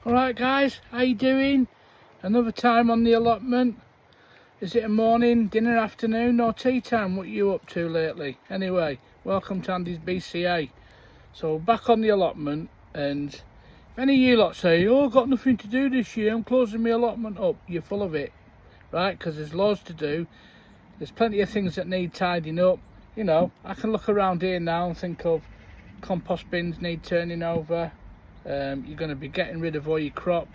Alright guys, how you doing? Another time on the allotment. Is it a morning, dinner, afternoon or tea time? What you up to lately? Anyway, welcome to Andy's BCA. So back on the allotment, and if any of you lot say, oh, I've got nothing to do this year, I'm closing my allotment up, you're full of it, right? Because there's loads to do. There's plenty of things that need tidying up. You know, I can look around here now and think of compost bins need turning over. You're going to be getting rid of all your crop,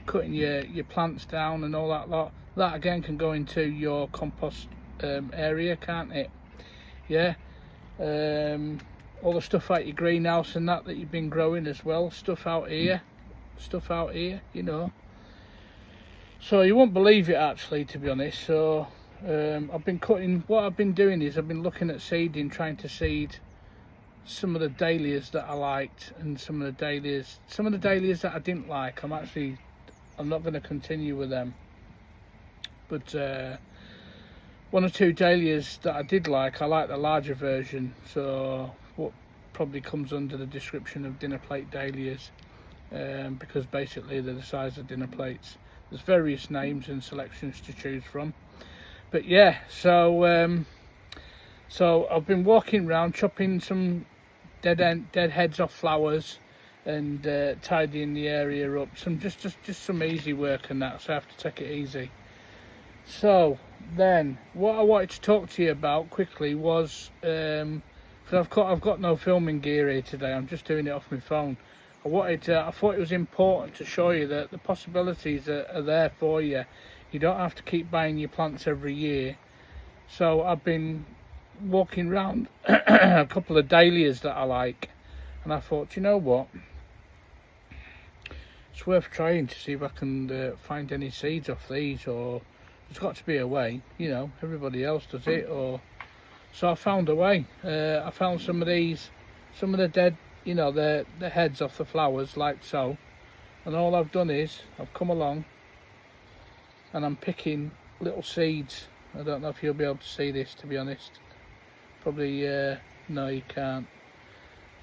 cutting your plants down and all that lot. That again can go into your compost area, can't it? Yeah. All the stuff out your greenhouse and that you've been growing as well. Stuff out here, you know. So you won't believe it actually, to be honest. So I've been cutting. What I've been doing is I've been looking at seeding, trying to seed some of the dahlias that I liked and some of the dahlias that I didn't like. I'm not going to continue with them, but one or two dahlias that I did like, I like the larger version, so what probably comes under the description of dinner plate dahlias, because basically they're the size of dinner plates. There's various names and selections to choose from, but yeah, so I've been walking around chopping some dead heads off flowers and tidying the area up. Some just some easy work and that, so I have to take it easy. So then what I wanted to talk to you about quickly was, because I've got no filming gear here today, I'm just doing it off my phone. I thought it was important to show you that the possibilities are there for you. You don't have to keep buying your plants every year. So I've been walking around a couple of dahlias that I like, and I thought, you know what, it's worth trying to see if I can find any seeds off these, or there's got to be a way, you know, everybody else does it, or so I found a way. I found some of the dead, you know, the heads off the flowers like so, and all I've done is I've come along and I'm picking little seeds. I don't know if you'll be able to see this, to be honest. Probably no, you can't.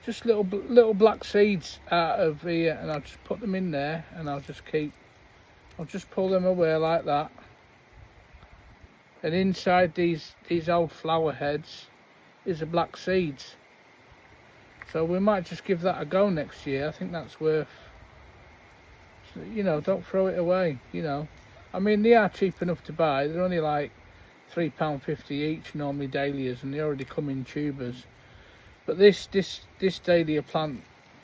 Just little black seeds out of here, and I'll just put them in there, and I'll just pull them away like that. And inside these old flower heads is the black seeds. So we might just give that a go next year. I think that's worth. You know, don't throw it away. You know, I mean, they are cheap enough to buy. They're only like £3.50 each, normally dahlias, and they already come in tubers. But this dahlia plant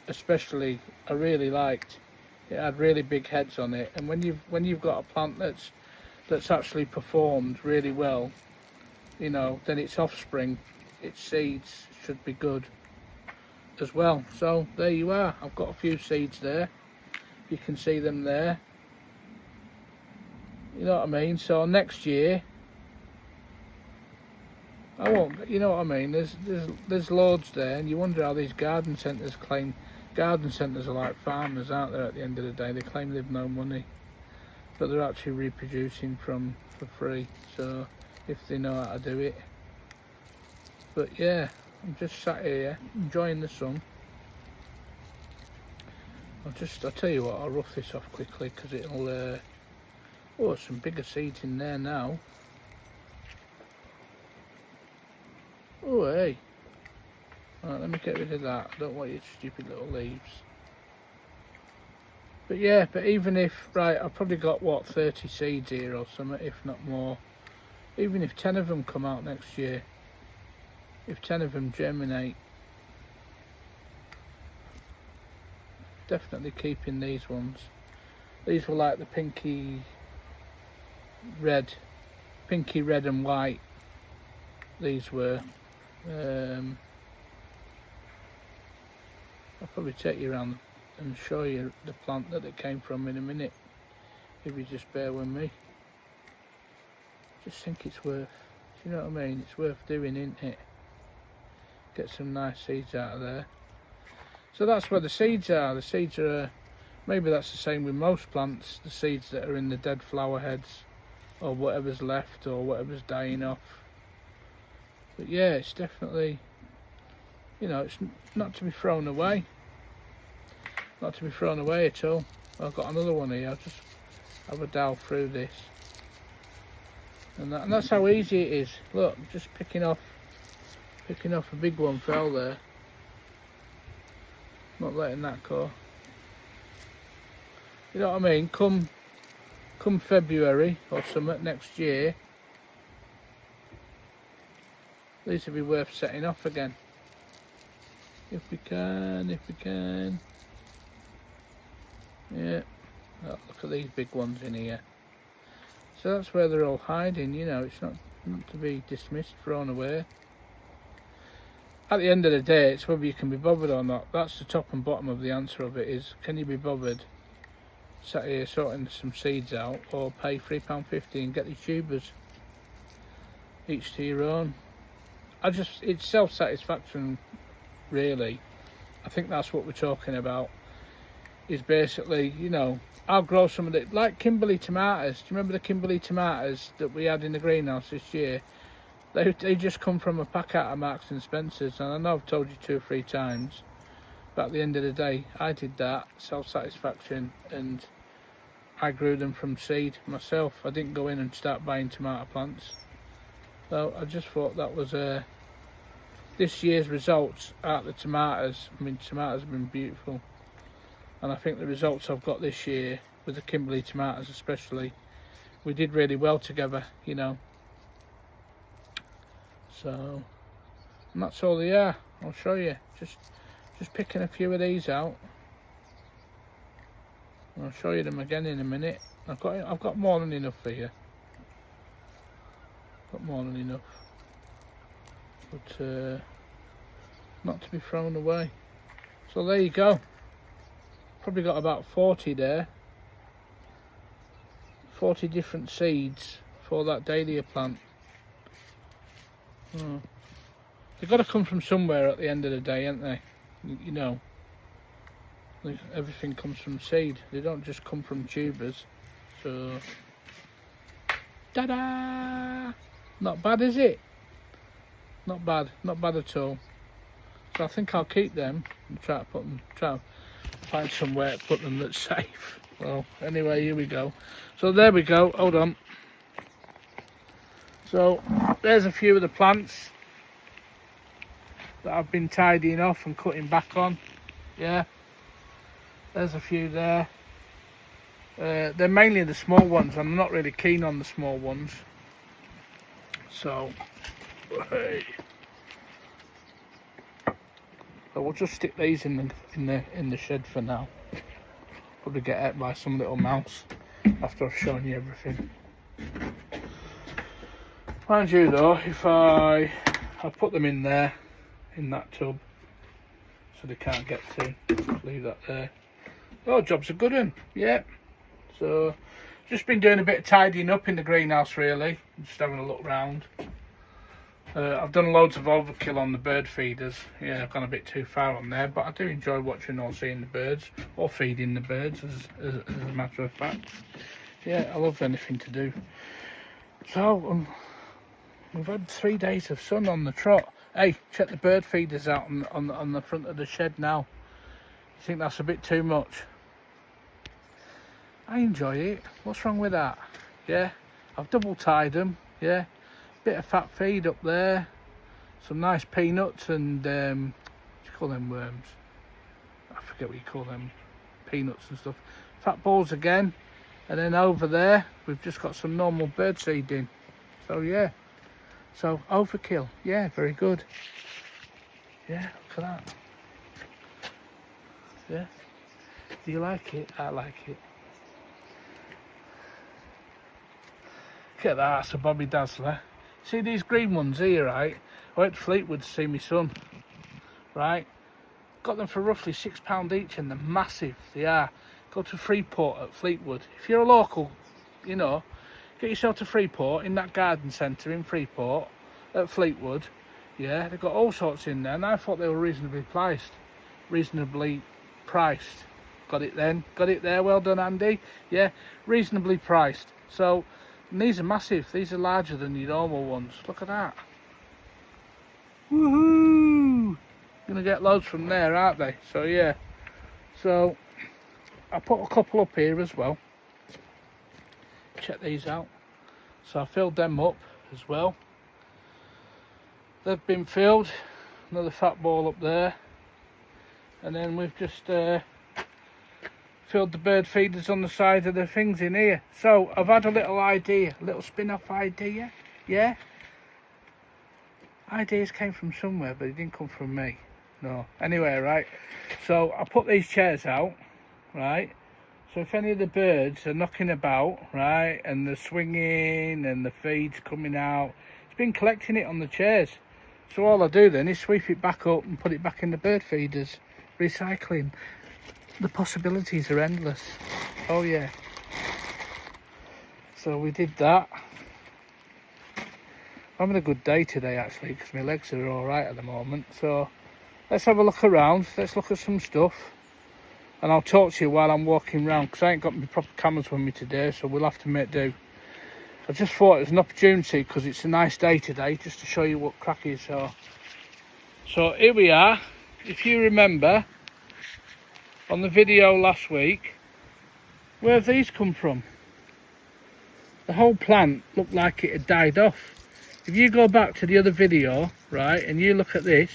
especially, I really liked. It had really big heads on it, and when you've got a plant that's actually performed really well, you know, then its offspring, its seeds should be good as well. So there you are. I've got a few seeds there. You can see them there. You know what I mean? So next year, I won't, you know what I mean, there's loads there, and you wonder how these garden centres claim. Garden centres are like farmers, aren't they? At the end of the day, they claim they've no money, but they're actually reproducing for free, so if they know how to do it. But yeah, I'm just sat here enjoying the sun. I'll tell you what, I'll rough this off quickly because it'll oh, some bigger seeds in there now. Oh, hey. Right, let me get rid of that. I don't want your stupid little leaves. But yeah, but even if, right, I've probably got, what, 30 seeds here or something, if not more. Even if 10 of them come out next year, if 10 of them germinate, definitely keeping these ones. These were like the pinky red and white. These were. I'll probably take you around and show you the plant that it came from in a minute, if you just bear with me. Just think it's worth, you know what I mean, it's worth doing, isn't it? Get some nice seeds out of there. So that's where the seeds are. The seeds are, maybe that's the same with most plants, the seeds that are in the dead flower heads, or whatever's left, or whatever's dying off. But yeah, it's definitely, you know, it's not to be thrown away. Not to be thrown away at all. I've got another one here. I'll just have a dowel through this. And that's how easy it is. Look, I'm just picking off a big one fell there. Not letting that go. You know what I mean? Come February or something next year, these will be worth setting off again. If we can. Yeah. Oh, look at these big ones in here. So that's where they're all hiding, you know, it's not to be dismissed, thrown away. At the end of the day, it's whether you can be bothered or not. That's the top and bottom of the answer of it, is can you be bothered sat here sorting some seeds out, or pay £3.50 and get these tubers. Each to your own. It's self-satisfaction, really. I think that's what we're talking about. Is basically, you know, I'll grow some of it, like Kimberley tomatoes. Do you remember the Kimberley tomatoes that we had in the greenhouse this year? They just come from a pack out of Marks and Spencer's, and I know I've told you 2 or 3 times, but at the end of the day, I did that, self-satisfaction, and I grew them from seed myself. I didn't go in and start buying tomato plants. So I just thought that was this year's results out the tomatoes. I mean, tomatoes have been beautiful. And I think the results I've got this year, with the Kimberley tomatoes especially, we did really well together, you know. So, and that's all they are. I'll show you. Just picking a few of these out. I'll show you them again in a minute. I've got more than enough for you. Got more than enough. But not to be thrown away. So there you go. Probably got about 40 there. 40 different seeds for that dahlia plant. Oh. They've got to come from somewhere at the end of the day, ain't they? You know, everything comes from seed. They don't just come from tubers. So, ta-da! Not bad, is it? Not bad at all. So I think I'll keep them and try to find somewhere to put them that's safe. Well, anyway, here we go. So there we go. Hold on. So there's a few of the plants that I've been tidying off and cutting back on. Yeah, there's a few there. They're mainly the small ones. I'm not really keen on the small ones. So, hey. So we'll just stick these in the shed for now. Probably get ate by some little mouse after I've shown you everything. Mind you though, if I put them in there, in that tub, so they can't get to, leave that there. Oh, job's a good one, yeah. So, just been doing a bit of tidying up in the greenhouse really, just having a look round. I've done loads of overkill on the bird feeders. Yeah, I've gone a bit too far on there, but I do enjoy watching or seeing the birds, or feeding the birds as a matter of fact. Yeah, I love anything to do. So, we've had 3 days of sun on the trot. Hey, check the bird feeders out on the front of the shed now. You think that's a bit too much? I enjoy it. What's wrong with that? Yeah, I've double tied them. Yeah. Bit of fat feed up there, some nice peanuts and what do you call them, worms? I forget what you call them, peanuts and stuff. Fat balls again, and then over there we've just got some normal bird seed in. So yeah, so overkill. Yeah, very good. Yeah, look at that. Yeah, do you like it? I like it. Look at that, that's a Bobby Dazzler. See these green ones here, right? I went to Fleetwood to see my son, right? Got them for roughly £6 each, and they're massive, they are. Go to Freeport at Fleetwood. If you're a local, you know, get yourself to Freeport, in that garden centre in Freeport, at Fleetwood. Yeah, they've got all sorts in there, and I thought they were reasonably priced. Got it then, got it there, well done Andy. Yeah, reasonably priced. So, and these are massive, these are larger than your normal ones. Look at that. Woohoo! Gonna get loads from there, aren't they? So yeah. So I put a couple up here as well. Check these out. So I filled them up as well. They've been filled. Another fat ball up there. And then we've just filled the bird feeders on the side of the things in here. So I've had a little idea, a little spin-off idea. Yeah? Ideas came from somewhere, but it didn't come from me. No. Anyway, right. So I put these chairs out, right? So if any of the birds are knocking about, right, and they're swinging and the feed's coming out, it's been collecting it on the chairs. So all I do then is sweep it back up and put it back in the bird feeders. Recycling. The possibilities are endless. Oh yeah. So we did that. I'm having a good day today actually, because my legs are alright at the moment. So let's have a look around. Let's look at some stuff. And I'll talk to you while I'm walking around, because I ain't got my proper cameras with me today, so we'll have to make do. I just thought it was an opportunity, because it's a nice day today, just to show you what crack is. So here we are. If you remember, on the video last week, where have these come from? The whole plant looked like it had died off. If you go back to the other video, right, and you look at this,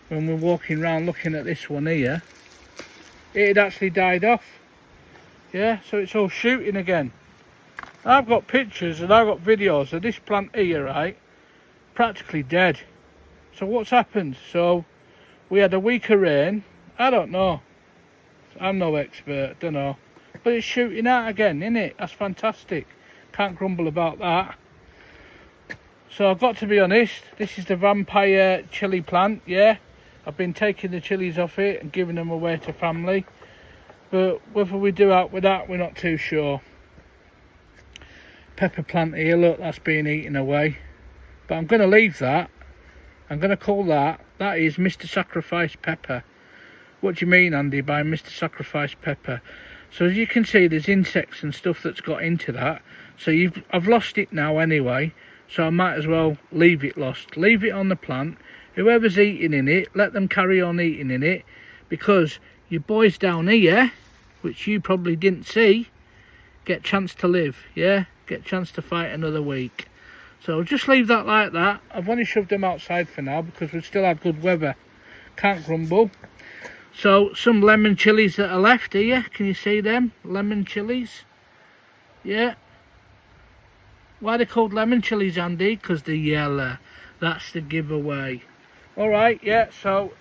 when we're walking around looking at this one here, it had actually died off. Yeah, so it's all shooting again. I've got pictures and I've got videos of this plant here, right, practically dead. So what's happened? So we had a week of rain. I don't know. I'm no expert, don't know. But it's shooting out again, innit? That's fantastic. Can't grumble about that. So I've got to be honest, this is the vampire chili plant, yeah. I've been taking the chilies off it and giving them away to family. But whether we do out with that, we're not too sure. Pepper plant here, look, that's being eaten away. But I'm going to leave that. I'm going to call that is Mr. Sacrifice Pepper. What do you mean, Andy, by Mr. Sacrifice Pepper? So as you can see, there's insects and stuff that's got into that. So I've lost it now anyway. So I might as well leave it lost. Leave it on the plant. Whoever's eating in it, let them carry on eating in it. Because your boys down here, which you probably didn't see, get chance to live, yeah? Get chance to fight another week. So just leave that like that. I've only shoved them outside for now because we've still had good weather. Can't grumble. So some lemon chilies that are left here. Can you see them? Lemon chilies. Yeah. Why are they called lemon chilies, Andy? Because they're yellow. That's the giveaway. Alright, yeah, so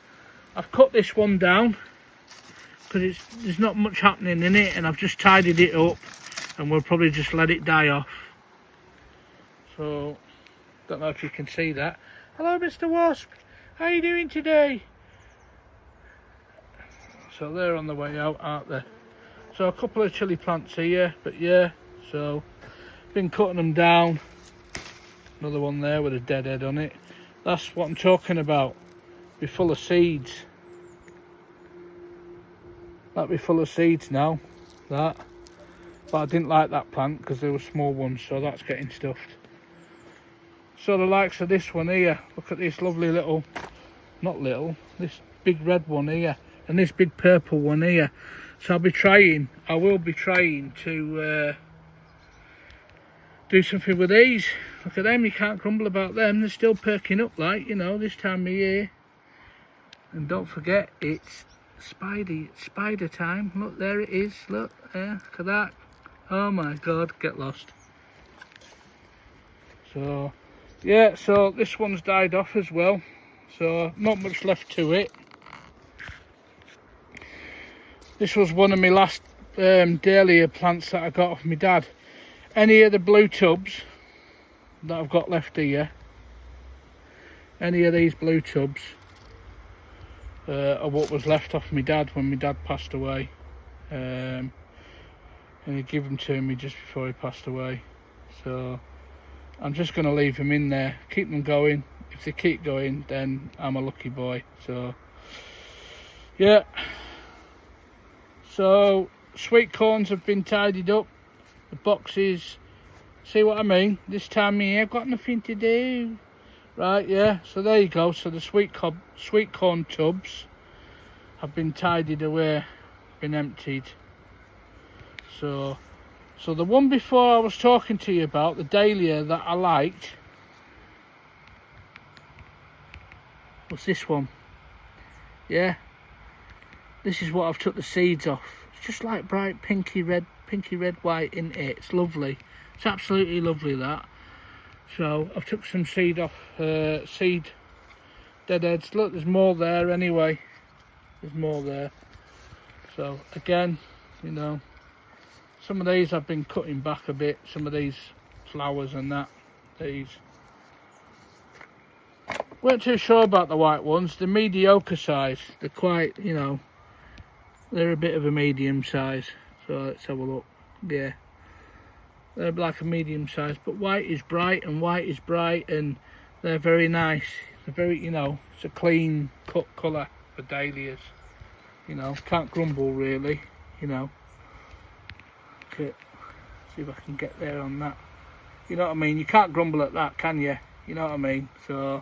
I've cut this one down because there's not much happening in it, and I've just tidied it up, and we'll probably just let it die off. So, don't know if you can see that. Hello, Mr. Wasp. How are you doing today? So they're on the way out, aren't they? So a couple of chili plants here, but yeah, so been cutting them down. Another one there with a dead head on it. That's what I'm talking about. Be full of seeds. That'll be full of seeds now. That. But I didn't like that plant because they were small ones, so that's getting stuffed. So the likes of this one here. Look at this lovely little, not little, this big red one here. And this big purple one here. So I will be trying to do something with these. Look at them, you can't grumble about them. They're still perking up, like, you know, this time of year. And don't forget, it's spider time. Look, there it is. Look, look at that. Oh my God, get lost. So, yeah, so this one's died off as well. So, not much left to it. This was one of my last dahlia plants that I got off my dad. Any of the blue tubs that I've got left here, any of these blue tubs are what was left off my dad when my dad passed away. And he gave them to me just before he passed away. So I'm just going to leave them in there, keep them going. If they keep going, then I'm a lucky boy. So yeah. So sweet corns have been tidied up. The boxes, see what I mean? This time of year, I've got nothing to do. Right, yeah, so there you go. So the sweet corn tubs have been tidied away, been emptied. So the one before I was talking to you about, the dahlia that I liked, was this one. Yeah, this is what I've took the seeds off. It's just like bright pinky red white in it. It's lovely. It's absolutely lovely, that. So I've took some seed off, seed deadheads. Look, there's more there anyway. There's more there. So again, you know, some of these I've been cutting back a bit. Some of these flowers and that. These. Weren't too sure about the white ones. They're mediocre size. They're quite, you know, they're a bit of a medium size. So let's have a look. Yeah, they're like a medium size, but white is bright and they're very nice. They're very, you know, it's a clean cut colour for dahlias. You know, can't grumble really, you know. Okay, see if I can get there on that. You know what I mean? You can't grumble at that, can you? You know what I mean? So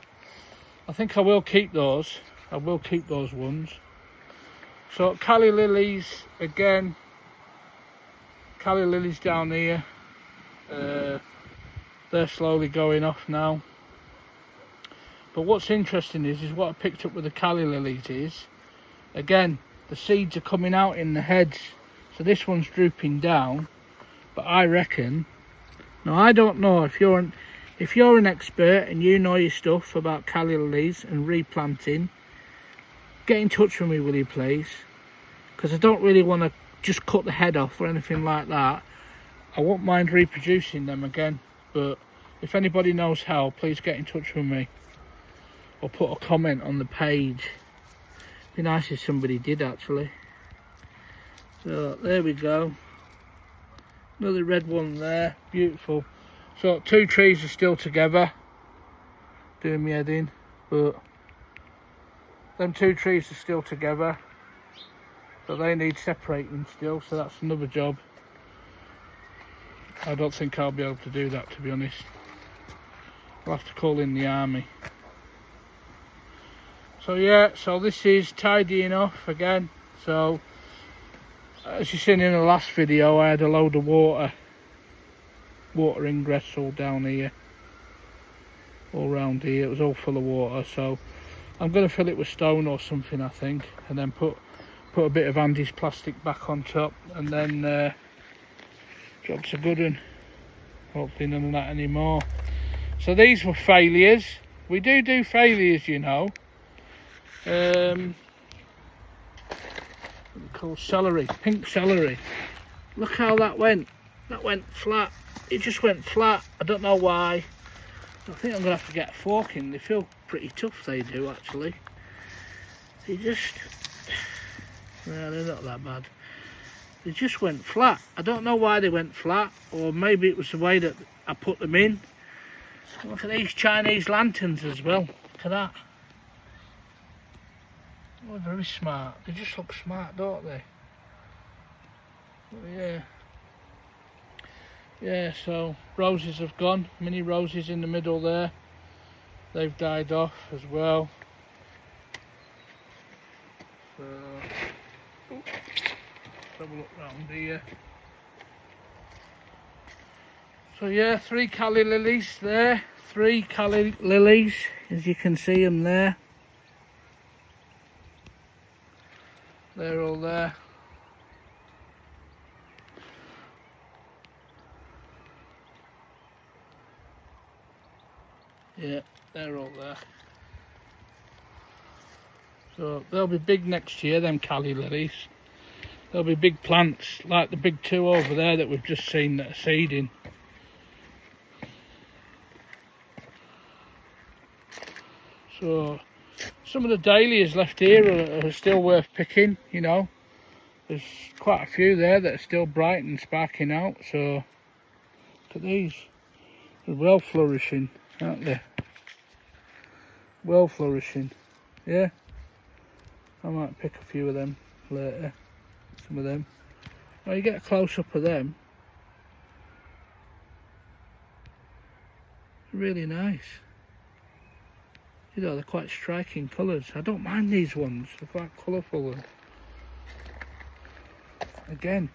I think I will keep those. I will keep those ones. So calla lilies again. Calla lilies down here. They're slowly going off now. But what's interesting is what I picked up with the calla lilies is, again, the seeds are coming out in the heads. So this one's drooping down. But I reckon, now I don't know if you're an expert and you know your stuff about calla lilies and replanting, get in touch with me, will you please? Because I don't really want to just cut the head off or anything like that. I won't mind reproducing them again, but if anybody knows how, please get in touch with me or put a comment on the page. It'd be nice if somebody did, actually. So there we go, another red one there, beautiful. So 2 trees are still together, doing my head in, but them 2 trees are still together, so they need separating still, so that's another job. I don't think I'll be able to do that, to be honest. I'll have to call in the army. So yeah, so this is tidying off again. So as you seen in the last video, I had a load of water ingress all down here, all round here. It was all full of water, so I'm going to fill it with stone or something, I think, and then put a bit of Andy's plastic back on top, and then job's a good one. Hopefully none of that anymore. So these were failures. We do failures, you know. Called celery, pink celery. Look how that went. That went flat. It just went flat. I don't know why. I think I'm going to have to get a fork in. They feel pretty tough, they do, actually. They just... well, they're not that bad. They just went flat. I don't know why they went flat, or maybe it was the way that I put them in. Look at these Chinese lanterns as well. Look at that. Oh, very smart. They just look smart, don't they? Oh, yeah. Yeah, so roses have gone. Mini roses in the middle there. They've died off as well. So, let's have a look round here. So yeah, 3 calla lilies there. 3 calla lilies, as you can see them there. They're all there. Yeah, they're all there. So they'll be big next year, them calla lilies. They'll be big plants, like the big 2 over there that we've just seen that are seeding. So some of the dahlias left here are still worth picking, you know. There's quite a few there that are still bright and sparking out, so look at these. They're well flourishing, aren't they? Well flourishing, yeah. I might pick a few of them later, some of them. Well, you get a close-up of them. Really nice. You know, they're quite striking colours. I don't mind these ones, they're quite colourful. And again,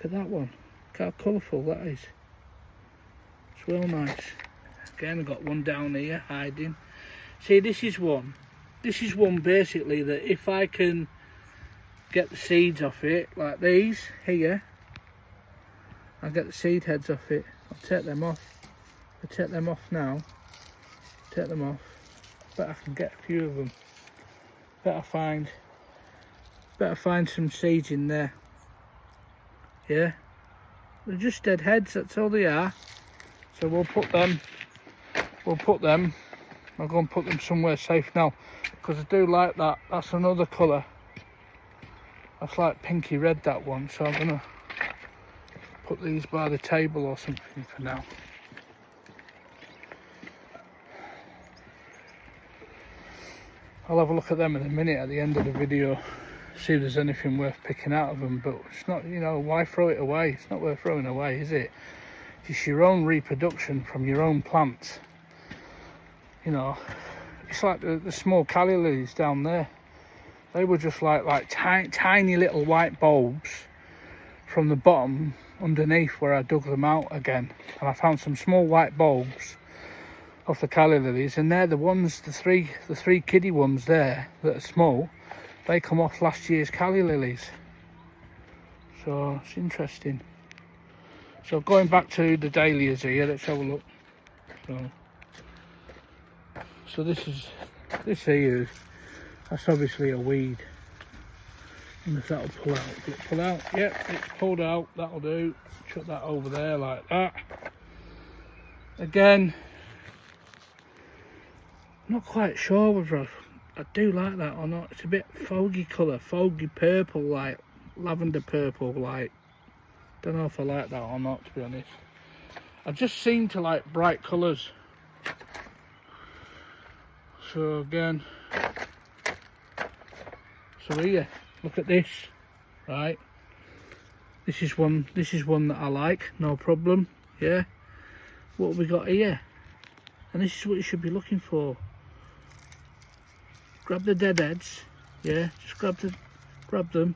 Look at that one. Look how colourful that is. It's well nice. Again, I've got one down here hiding. See, this is one basically that if I can get the seeds off it, like these here, I'll get the seed heads off it. I'll take them off. I'll take them off now. Take them off. Bet I can get a few of them. Better find some seeds in there. Yeah, they're just dead heads, that's all they are. So we'll put them, I'll go and put them somewhere safe now, because I do like that. That's another colour. That's like pinky red, that one. So I'm gonna put these by the table or something for now. I'll have a look at them in a minute at the end of the video, see if there's anything worth picking out of them. But it's not, you know, why throw it away? It's not worth throwing away, is it? It's your own reproduction from your own plants. You know, it's like the small calla lilies down there. They were just like tiny little white bulbs from the bottom underneath where I dug them out again, and I found some small white bulbs off the calla lilies, and they're the ones, the three kiddie ones there that are small. They come off last year's calla lilies. So it's interesting. So going back to the dahlias here, let's have a look. So this here, that's obviously a weed. And if that'll pull out, will it pull out? Yep, it's pulled out, that'll do. Chuck that over there like that. Again, not quite sure whether I do like that or not. It's a bit foggy colour, foggy purple, like lavender purple, like. Don't know if I like that or not, to be honest. I just seem to like bright colours. So again, so here, look at this, right? This is one that I like, no problem. Yeah. What have we got here? And this is what you should be looking for. Grab the dead heads, yeah, just grab them,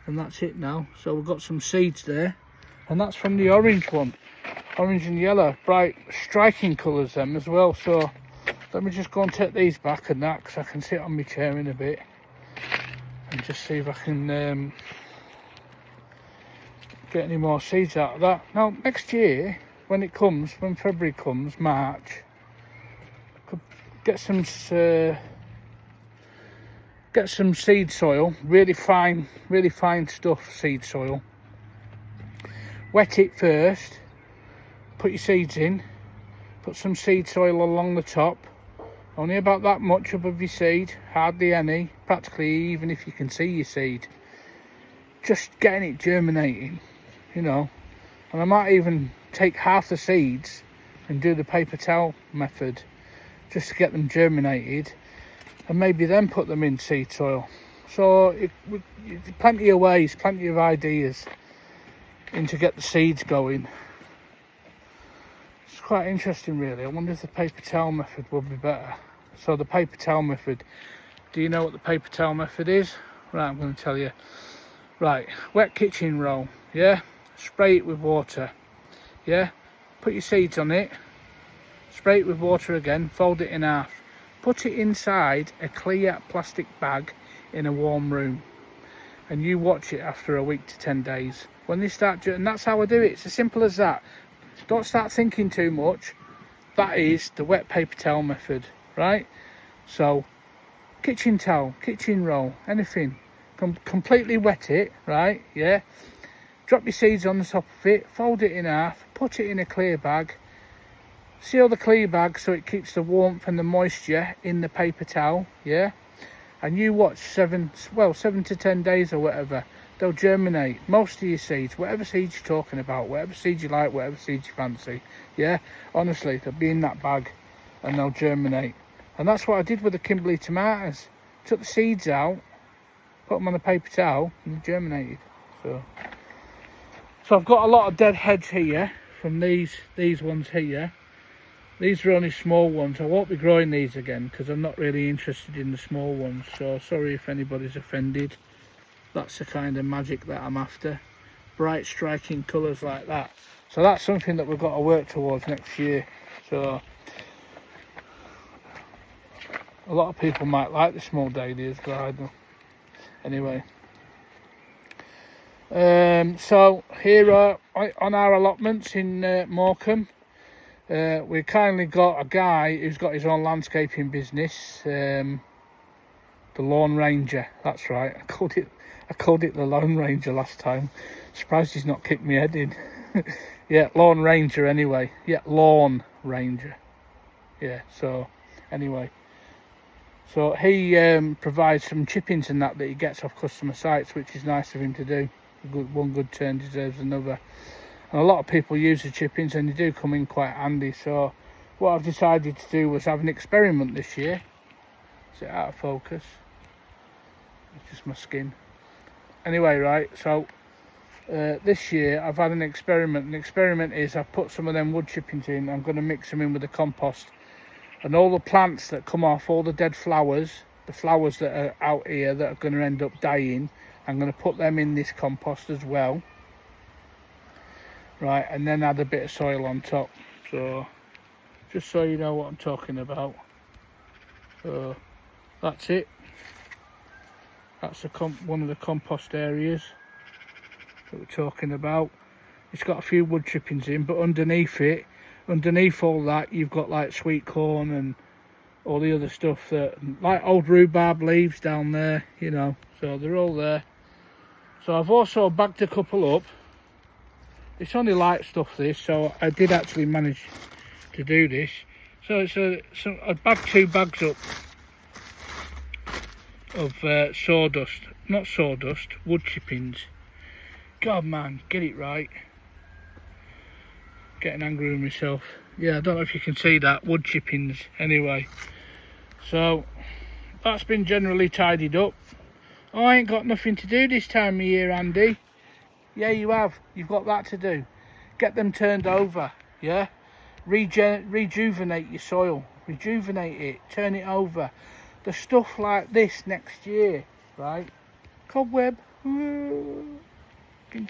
and that's it now. So we've got some seeds there, and that's from the orange one. Orange and yellow, bright, striking colours them as well. So let me just go and take these back and that, because I can sit on my chair in a bit and just see if I can get any more seeds out of that. Now next year, when February comes, March, I could get some seed soil, really fine stuff seed soil. Wet it first, put your seeds in, put some seed soil along the top, only about that much above your seed, hardly any, practically even if you can see your seed. Just getting it germinating, you know. And I might even take half the seeds and do the paper towel method just to get them germinated, and maybe then put them in seed soil. So plenty of ways, plenty of ideas to get the seeds going. It's quite interesting really. I wonder if the paper towel method would be better. So the paper towel method, do you know what the paper towel method is? Right, I'm going to tell you. Right, wet kitchen roll, yeah, spray it with water, yeah, put your seeds on it, spray it with water again, fold it in half, put it inside a clear plastic bag in a warm room, and you watch it after a week to 10 days. When they start, and that's how I do it, it's as simple as that. Don't start thinking too much. That is the wet paper towel method, right? So kitchen towel, kitchen roll, anything, completely wet it, right? Yeah, drop your seeds on the top of it, fold it in half, put it in a clear bag, seal the clear bag so it keeps the warmth and the moisture in the paper towel, yeah, and you watch 7 to 10 days or whatever, they'll germinate. Most of your seeds, whatever seeds you're talking about, whatever seeds you like, whatever seeds you fancy, yeah, honestly, they'll be in that bag and they'll germinate. And that's what I did with the Kimberley tomatoes. Took the seeds out, put them on a paper towel, and they germinated. So I've got a lot of dead heads here from these ones here. These are only small ones. I won't be growing these again because I'm not really interested in the small ones. So sorry if anybody's offended. That's the kind of magic that I'm after. bright striking colours like that. So that's something that we've got to work towards next year. So a lot of people might like the small dahlias, but I don't. Anyway, so here on our allotments in Morecambe, we kindly got a guy who's got his own landscaping business, the Lone Ranger. That's right, I called it the Lone Ranger last time. Surprised he's not kicked me head in. Yeah, Lone Ranger anyway. Yeah, Lawn Ranger. Yeah, so anyway. So he provides some chippings and that he gets off customer sites, which is nice of him to do. One good turn deserves another. And a lot of people use the chippings and they do come in quite handy. So what I've decided to do was have an experiment this year. Is it out of focus? It's just my skin. Anyway, right, so this year I've had an experiment. An experiment is I've put some of them wood chippings in. I'm going to mix them in with the compost. And all the plants that come off, all the dead flowers, the flowers that are out here that are going to end up dying, I'm going to put them in this compost as well. Right, and then add a bit of soil on top. So, just so you know what I'm talking about. So, that's it. That's one of the compost areas that we're talking about. It's got a few wood chippings in, but underneath all that, you've got like sweet corn and all the other stuff that, like old rhubarb leaves down there, you know. So they're all there. So I've also bagged a couple up. It's only light stuff this, so I did actually manage to do this. So it's I bagged 2 bags up of sawdust, not sawdust, wood chippings. God man, get it right. Getting angry with myself. Yeah, I don't know if you can see that, wood chippings. Anyway, so that's been generally tidied up. Oh, I ain't got nothing to do this time of year, Andy. Yeah, you have. You've got that to do. Get them turned over, yeah? Rejuvenate your soil. Rejuvenate it. Turn it over. The stuff like this next year, right? Cobweb. Fucking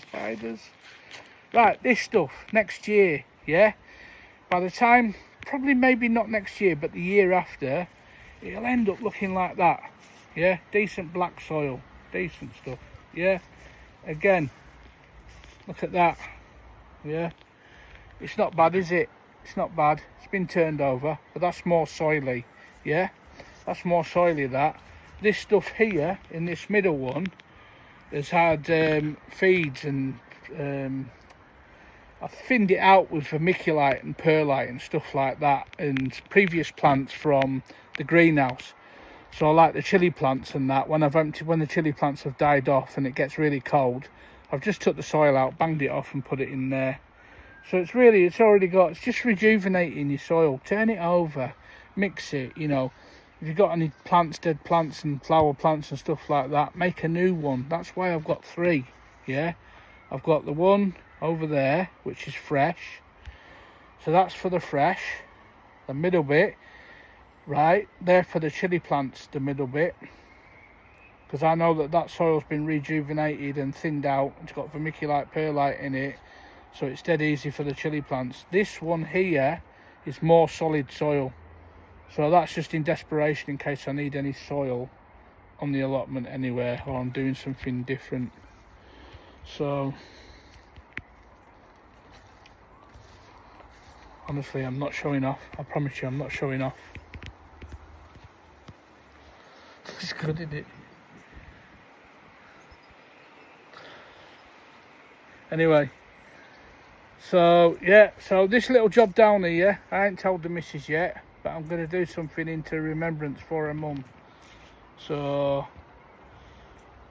spiders. Right, this stuff next year, yeah? By the time, probably maybe not next year, but the year after, it'll end up looking like that, yeah? Decent black soil. Decent stuff, yeah? Again, look at that, yeah? It's not bad, is it? It's not bad. It's been turned over, but that's more soily, yeah? That's more soily, that. This stuff here, in this middle one, has had feeds and I thinned it out with vermiculite and perlite and stuff like that, and previous plants from the greenhouse. So I like the chili plants and that. When the chili plants have died off and it gets really cold, I've just took the soil out, banged it off and put it in there. So it's just rejuvenating your soil. Turn it over, mix it, you know. If you've got any plants, dead plants and flower plants and stuff like that, make a new one. That's why I've got 3, yeah. I've got the one over there, which is fresh. So that's for the fresh. The middle bit, right, there for the chili plants, the middle bit. Because I know that soil's been rejuvenated and thinned out. It's got vermiculite, perlite in it. So it's dead easy for the chili plants. This one here is more solid soil. So that's just in desperation in case I need any soil on the allotment anywhere, or I'm doing something different. So honestly, I'm not showing off. I promise you, I'm not showing off. It's good, isn't it? Anyway, so yeah, so this little job down here, I ain't told the missus yet, but I'm going to do something into remembrance for her mum. So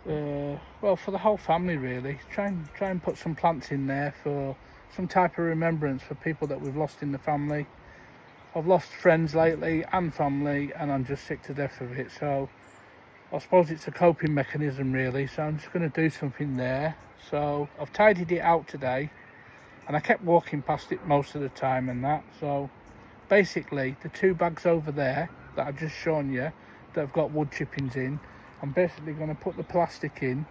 well, for the whole family really. Try and put some plants in there for some type of remembrance for people that we've lost in the family. I've lost friends lately and family, and I'm just sick to death of it. So I suppose it's a coping mechanism really. So I'm just going to do something there. So I've tidied it out today, and I kept walking past it most of the time and that. So basically the 2 bags over there that I've just shown you that have got wood chippings in, I'm basically going to put the plastic in,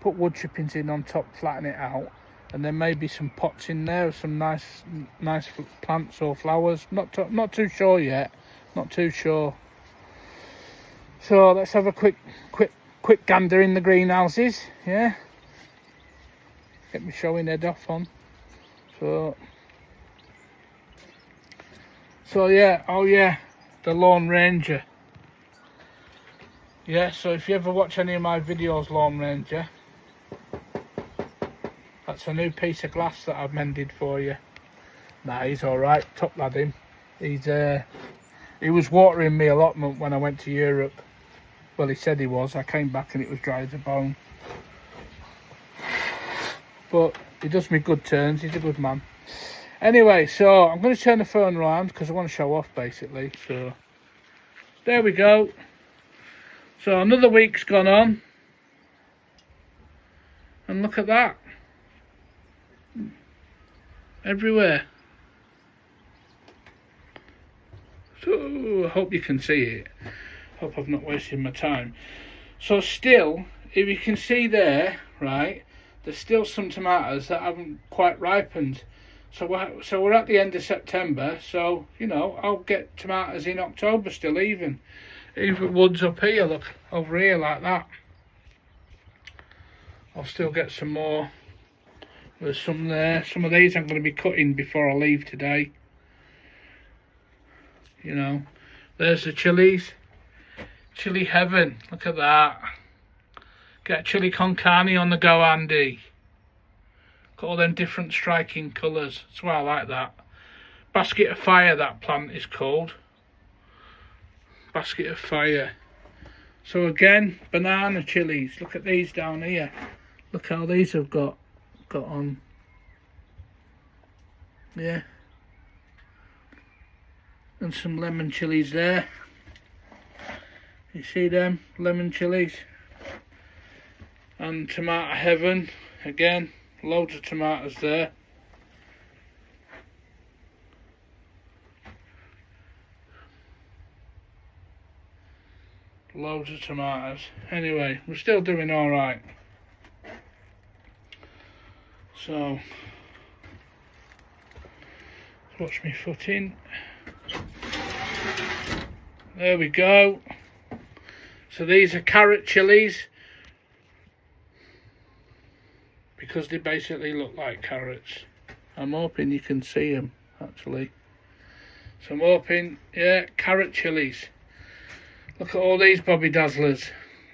put wood chippings in on top, flatten it out, and then maybe some pots in there, some nice plants or flowers. Not too sure yet. Not too sure. So let's have a quick gander in the greenhouses. Yeah. Get me showing head off on. So yeah. Oh yeah. The Lone Ranger. Yeah. So if you ever watch any of my videos, Lone Ranger. That's a new piece of glass that I've mended for you. Nah, he's alright. Top lad him. He was watering me allotment when I went to Europe. Well, he said he was. I came back and it was dry as a bone. But he does me good turns. He's a good man. Anyway, so I'm going to turn the phone around because I want to show off basically. So there we go. So another week's gone on. And look at that. Everywhere. So I hope you can see it. Hope I've not wasted my time. So still, if you can see there, right, there's still some tomatoes that haven't quite ripened. So we're at the end of September, so you know, I'll get tomatoes in October still even woods up here, look, over here like that. I'll still get some more. There's some there. Some of these I'm going to be cutting before I leave today. You know, there's the chilies. Chili heaven. Look at that. Get chili con carne on the go, Andy. Got all them different striking colours. That's why I like that. Basket of fire, that plant is called. Basket of fire. So again, banana chilies. Look at these down here. Look how these have got on. Yeah. And some lemon chilies there. You see them lemon chilies. And tomato heaven again. Loads of tomatoes there. Loads of tomatoes. Anyway, we're still doing all right. So, watch me foot in. There we go. So these are carrot chilies because they basically look like carrots. I'm hoping you can see them actually. So I'm hoping, yeah, carrot chilies. Look at all these Bobby Dazzlers.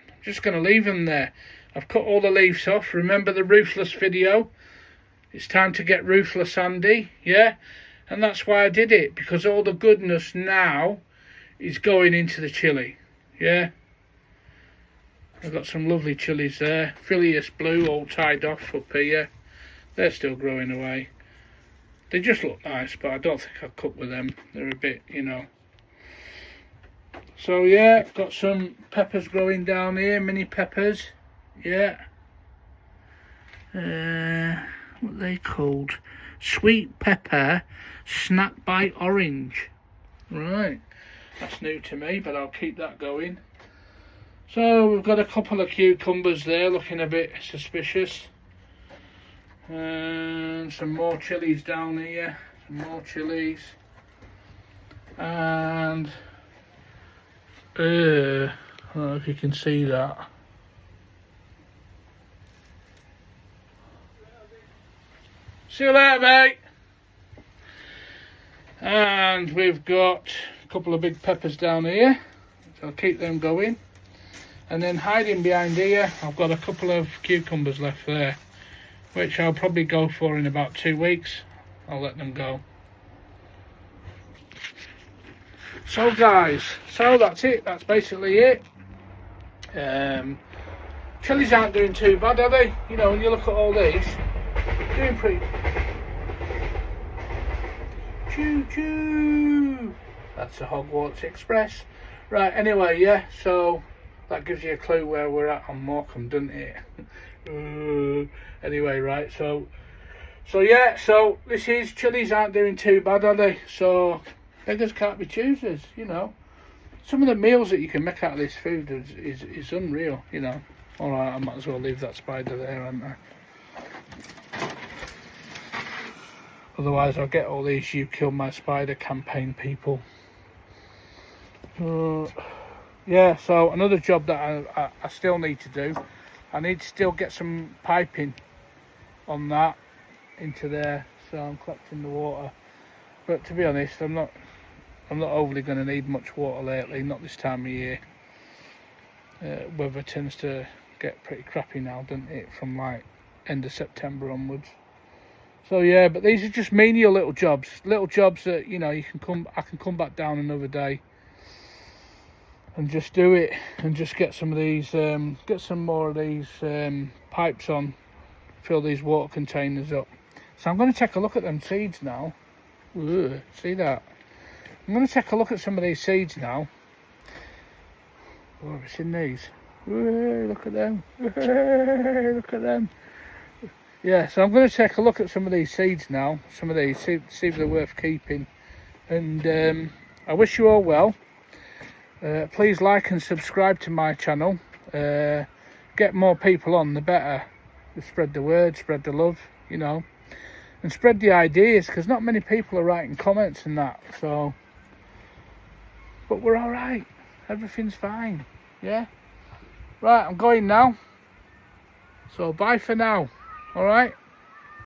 I'm just going to leave them there. I've cut all the leaves off. Remember the roofless video? It's time to get roofless, Andy. Yeah? And that's why I did it. Because all the goodness now is going into the chilli. Yeah? I've got some lovely chilies there. Phileas blue all tied off up here. They're still growing away. They just look nice, but I don't think I'll cook with them. They're a bit, you know. So yeah, got some peppers growing down here, mini peppers. Yeah. What are they called? Sweet pepper snack bite orange. Right. That's new to me, but I'll keep that going. So we've got a couple of cucumbers there looking a bit suspicious. And some more chilies down here. Some more chilies. And I don't know if you can see that. See you later, mate. And we've got a couple of big peppers down here. So I'll keep them going. And then hiding behind here, I've got a couple of cucumbers left there, which I'll probably go for in about 2 weeks. I'll let them go. So guys, so that's it. That's basically it. Chilies aren't doing too bad, are they? You know, when you look at all these, doing pretty. Choo choo. That's the Hogwarts Express. Right. Anyway, yeah. So that gives you a clue where we're at on Morecambe, doesn't it? Anyway, right. So yeah. So this is chilies aren't doing too bad, are they? So beggars can't be choosers, you know. Some of the meals that you can make out of this food is unreal, you know. Alright, I might as well leave that spider there, hadn't I? Otherwise I'll get all these "you killed my spider" campaign people. Yeah, so another job that I still need to do. I need to still get some piping on that into there, so I'm collecting the water. But to be honest, I'm not overly going to need much water lately, not this time of year. Weather tends to get pretty crappy now, doesn't it, from like end of September onwards. So yeah, but these are just menial little jobs that, you know, I can come back down another day and just do it, and just get some of these, get some more of these pipes on, fill these water containers up. So I'm going to take a look at them seeds now. Ugh, see that? I'm going to take a look at some of these seeds now. Oh, have you seen these? Ugh, look at them. Ugh, look at them. Yeah, so I'm going to take a look at some of these seeds now. Some of these, see if they're worth keeping. And I wish you all well. Please like and subscribe to my channel. Get more people on, the better. Spread the word, spread the love, you know. And spread the ideas, because not many people are writing comments and that. So, but we're all right. Everything's fine. Yeah. Right, I'm going now. So bye for now. All right.